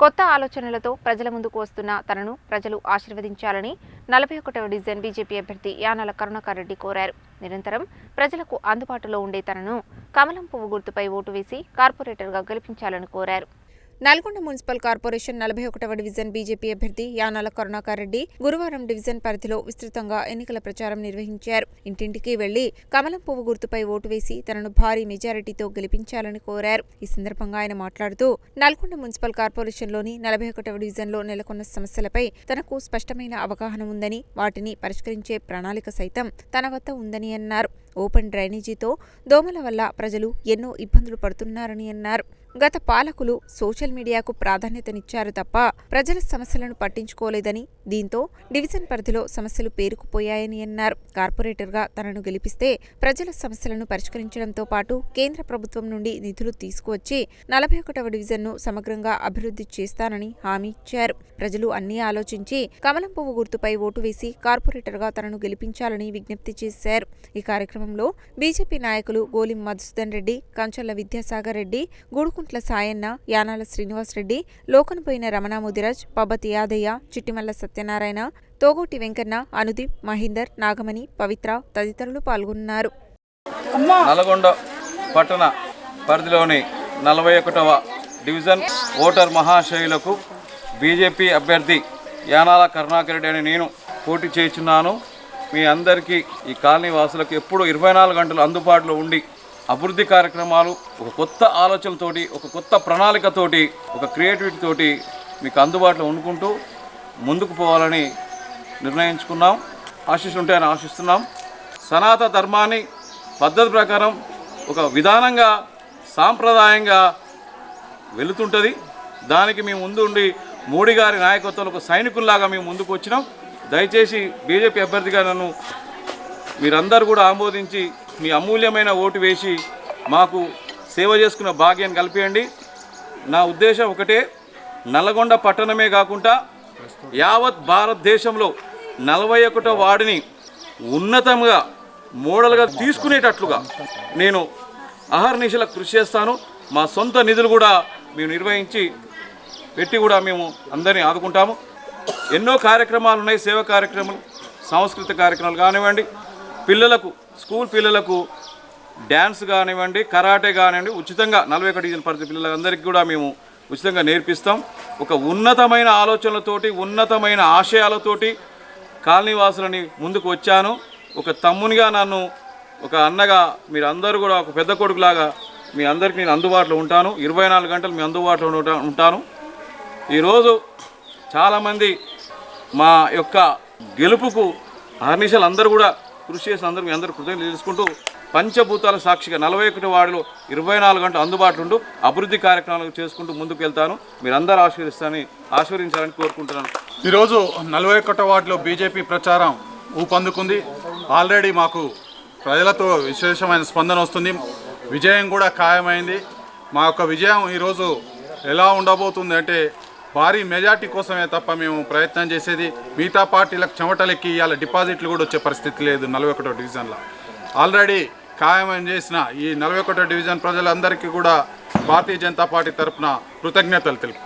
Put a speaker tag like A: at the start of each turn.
A: కొత్త ఆలోచనలతో ప్రజల ముందుకు వస్తున్న తనను ప్రజలు ఆశీర్వదించాలని 41వ డివిజన్ బీజేపీ అభ్యర్థి యానాల కరుణాకర్ రెడ్డి కోరారు. నిరంతరం ప్రజలకు అందుబాటులో ఉండే తనను కమలం పువ్వు గుర్తుపై ఓటు వేసి కార్పొరేటర్గా గెలిపించాలని కోరారు. నల్గొండ మున్సిపల్ కార్పొరేషన్ 41వ డివిజన్ బీజేపీ అభ్యర్థి యానాల కరుణాకర్ రెడ్డి గురువారం డివిజన్ పరిధిలో విస్తృతంగా ఎన్నికల ప్రచారం నిర్వహించారు. ఇంటింటికి వెళ్లి కమలం పువ్వు గుర్తుపై ఓటు వేసి తనను భారీ మెజారిటీతో గెలిపించాలని కోరారు. ఈ సందర్భంగా ఆయన మాట్లాడుతూ నల్గొండ మున్సిపల్ కార్పొరేషన్లోని 41వ డివిజన్లో నెలకొన్న సమస్యలపై తనకు స్పష్టమైన అవగాహన ఉందని, వాటిని పరిష్కరించే ప్రణాళిక సైతం తన వద్ద ఉందని అన్నారు. ఓపెన్ డ్రైనేజీతో దోమల వల్ల ప్రజలు ఎన్నో ఇబ్బందులు పడుతున్నారని అన్నారు. గత పాలకులు సోషల్ మీడియాకు ప్రాధాన్యతనిచ్చారు తప్ప ప్రజల సమస్యలను పట్టించుకోలేదని, దీంతో డివిజన్ పరిధిలో సమస్యలు పేరుకుపోయాయని అన్నారు. కార్పొరేటర్గా తనను గెలిపిస్తే ప్రజల సమస్యలను పరిష్కరించడంతో పాటు కేంద్ర ప్రభుత్వం నుండి నిధులు తీసుకువచ్చి 41వ డివిజన్ను సమగ్రంగా అభివృద్ధి చేస్తానని హామీ ఇచ్చారు. ప్రజలు అన్నీ ఆలోచించి కమలం పువ్వు గుర్తుపై ఓటు వేసి కార్పొరేటర్గా తనను గెలిపించాలని విజ్ఞప్తి చేశారు. ఈ కార్యక్రమంలో బీజేపీ నాయకులు గోలిం మధుసూదన్ రెడ్డి, కంచర్ల విద్యాసాగర్ రెడ్డి, గూడుకుంట్ల సాయన్న, యానాల శ్రీనివాస్ రెడ్డి, లోకన్పోయిన రమణ ముదిరాజ్, పబ్బతి యాదయ్య, చిట్టిమల్ల సత్యనారాయణ, తోగోటి వెంకన్న, అనుదీప్, మహేందర్, నాగమణి, పవిత్ర తదితరులు పాల్గొన్నారు.
B: నల్గొండ పట్టణ పరిధిలోని 41వ డివిజన్ ఓటర్ మహాశయులకు బీజేపీ అభ్యర్థి యానాల కరుణాకర్ రెడ్డి అని నేను పోటీ చేస్తున్నాను. మీ అందరికీ ఈ కాలనీ వాసులకు ఎప్పుడు 24 గంటలు అందుబాటులో ఉండి అభివృద్ధి కార్యక్రమాలు ఒక కొత్త ఆలోచనతోటి, ఒక కొత్త ప్రణాళికతోటి, ఒక క్రియేటివిటీ తోటి మీకు అందుబాటులో ఉండుకుంటూ ముందుకు పోవాలని నిర్ణయించుకున్నాం. ఆశిస్తుంటాయని ఆశిస్తున్నాం. సనాతన ధర్మాన్ని పద్ధతి ప్రకారం ఒక విధానంగా, సాంప్రదాయంగా వెళుతుంటుంది. దానికి మేము ముందు ఉండి మోడీ గారి నాయకత్వంలో ఒక సైనికుల్లాగా మేము ముందుకు వచ్చినాం. దయచేసి బీజేపీ అభ్యర్థిగా నన్ను మీరందరూ కూడా ఆమోదించి మీ అమూల్యమైన ఓటు వేసి మాకు సేవ చేసుకున్న భాగ్యాన్ని కల్పించండి. నా ఉద్దేశం ఒకటే, నల్గొండ పట్టణమే కాకుండా యావత్ భారతదేశంలో 41వ వార్డుని ఉన్నతంగా మోడల్గా తీసుకునేటట్లుగా నేను అహర్నిశలకు కృషి చేస్తాను. మా సొంత నిధులు కూడా మేము నిర్వహించి పెట్టి కూడా మేము అందరినీ ఆదుకుంటాము. ఎన్నో కార్యక్రమాలు ఉన్నాయి, సేవా కార్యక్రమాలు, సాంస్కృతిక కార్యక్రమాలు కానివ్వండి, పిల్లలకు స్కూల్ పిల్లలకు డ్యాన్స్ కానివ్వండి, కరాటే కానివ్వండి, ఉచితంగా 41 డివిజన్ పరిధి పిల్లలందరికీ కూడా మేము ఉచితంగా నేర్పిస్తాం. ఒక ఉన్నతమైన ఆలోచనలతోటి, ఉన్నతమైన ఆశయాలతోటి కాలనీవాసులని ముందుకు వచ్చాను. ఒక తమ్మునిగా, నన్ను ఒక అన్నగా, మీరు అందరూ కూడా ఒక పెద్ద కొడుకులాగా మీ అందరికీ నేను అందుబాటులో ఉంటాను. 24 గంటలు మీ అందుబాటులో ఉంటాను. ఈరోజు చాలామంది మా యొక్క గెలుపుకు అహర్నిశలు అందరూ కూడా కృషి చేసిన అందరూ మీ అందరూ కృతజ్ఞతలు తెలుసుకుంటూ పంచభూతాల సాక్షిగా 41 వార్డులో 24 గంటలు అందుబాటులో ఉంటూ అభివృద్ధి కార్యక్రమాలు చేసుకుంటూ ముందుకు వెళ్తాను. మీరందరూ ఆశీర్వదించాలని కోరుకుంటున్నాను.
C: ఈరోజు 41 వార్డులో బీజేపీ ప్రచారం ఊపందుకుంది. ఆల్రెడీ మాకు ప్రజలతో విశేషమైన స్పందన వస్తుంది. విజయం కూడా ఖాయమైంది. మా యొక్క విజయం ఈరోజు ఎలా ఉండబోతుంది అంటే భారీ మెజార్టీ కోసమే తప్ప మేము ప్రయత్నం చేసేది మిగతా పార్టీలకు చెమటలెక్కి ఇవాళ డిపాజిట్లు కూడా వచ్చే పరిస్థితి లేదు. 41వ డివిజన్లో ఆల్రెడీ ఖాయమని చేసిన ఈ 41వ డివిజన్ ప్రజలందరికీ కూడా భారతీయ జనతా పార్టీ తరఫున కృతజ్ఞతలు తెలుపుకుంటాం.